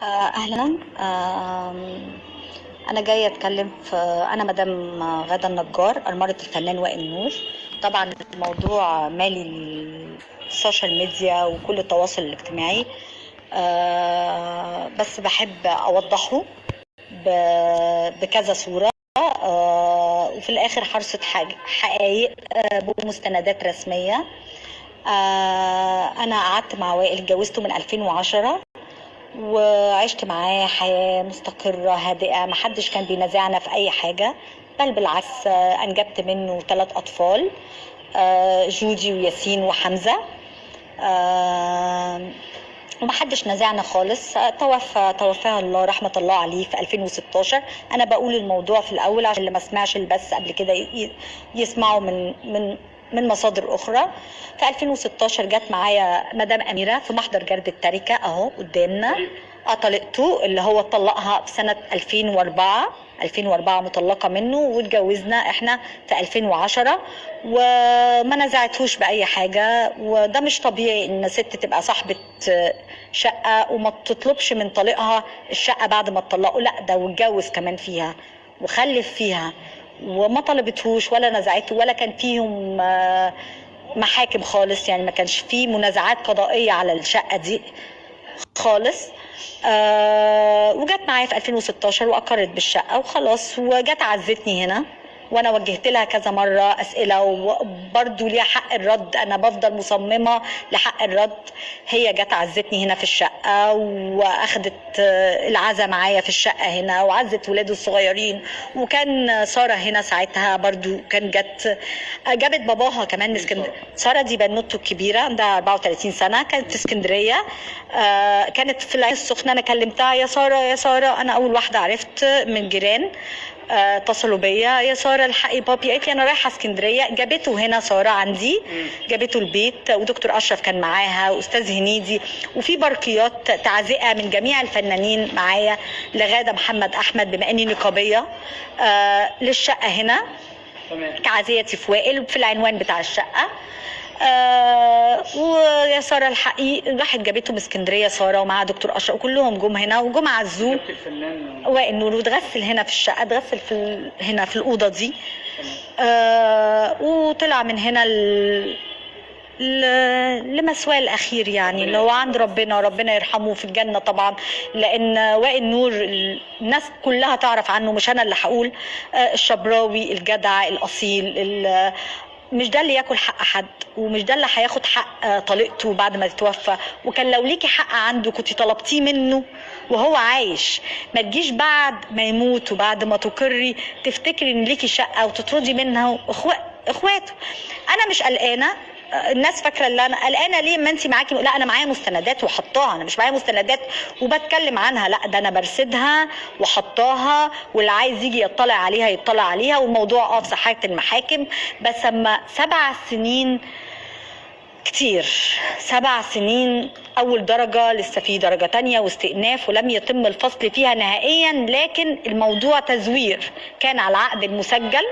أهلا. أنا جاية أتكلم في أنا مدام غادة النجار أرملة الفنان وائل نور. طبعا الموضوع مالي السوشيال ميديا وكل التواصل الاجتماعي. بس بحب أوضحه بكذا صورة. وفي الآخر حرصت حقائق بمستندات رسمية. أنا قعدت مع وائل، اتجوزته من 2010 وعشت معاه حياة مستقرة هادئة، محدش كان بينازعنا في أي حاجة، بل بالعكس. أنجبت منه 3 أطفال، جودي وياسين وحمزة. ومحدش نازعنا خالص. توفاه الله رحمة الله عليه في 2016. أنا بقول الموضوع في الأول عشان اللي ما سمعش البث قبل كده يسمعوا من مصادر أخرى. في 2016 جت معايا مدام أميرة في محضر جرد التركة أهو قدامنا. طلقته، اللي هو طلقها في سنة 2004 مطلقة منه، واتجوزنا احنا في 2010 وما نزعتهوش بأي حاجة. وده مش طبيعي ان ست تبقى صاحبة شقة وما تطلبش من طليقها الشقة بعد ما تطلقوا، لا ده واتجوز كمان فيها وخلف فيها وما طلبتهوش ولا نزعته، ولا كان فيهم محاكم خالص، يعني ما كانش فيه منازعات قضائية على الشقة دي خالص. وجت معايا في 2016 واقرت بالشقه وخلاص، وجت عزتني هنا وانا وجهت لها كذا مره اسئله وبرضه ليها حق الرد. انا بفضل مصممه لحق الرد. هي جت عزتني هنا في الشقه واخدت العزا معايا في الشقه هنا وعزت ولاده الصغيرين، وكان ساره هنا ساعتها برضه كان جابت باباها كمان من اسكندريه. ساره دي بنوته الكبيره عندها 34 سنه، كانت في اسكندريه. كانت في العين السخنه. انا كلمتها يا ساره يا ساره، انا اول واحده عرفت من جيران اتصلوا بيا يا ساره الحقي بابي. قالت لي انا رايحه اسكندريه. جابته هنا ساره عندي، جابته البيت، ودكتور اشرف كان معاها واستاذ هنيدي، وفي برقيات تعزئه من جميع الفنانين معايا لغاده محمد احمد بما اني نقابيه للشقه هنا تعزيتي في وائل في العنوان بتاع الشقه. ويا ساره الحقيقي راحت جابته من اسكندريه ساره ومعها دكتور اشرف وكلهم جم هنا وجم عزوه وائل نور، واتغسل هنا في الشقه، اتغسل هنا في الاوضه دي. وطلع من هنا لمسواه الاخير، يعني اللي هو عند ربنا يرحمه في الجنه طبعا. لان وائل نور الناس كلها تعرف عنه، مش انا اللي هقول. الشبراوي الجدع الاصيل، مش ده اللي ياكل حق حد، ومش ده اللي هياخد حق طليقته بعد ما تتوفى. وكان لو ليكي حق عنده كنت طلبتيه منه وهو عايش، ما تجيش بعد ما يموت وبعد ما تقري تفتكري ان ليكي شقه وتطردي منها اخواته. انا مش قلقانه. الناس فاكره ان انا قلقانه ليه؟ ما انت معاكي. لا انا معايا مستندات وحطاها، انا مش معايا مستندات وبتكلم عنها، لا ده انا برصدها وحطاها، واللي عايز يجي يطلع عليها يطلع عليها، والموضوع في صحه المحاكم. بس اما 7 سنين كتير، 7 سنين اول درجه، لسه في درجه تانية واستئناف ولم يتم الفصل فيها نهائيا، لكن الموضوع تزوير كان على العقد المسجل.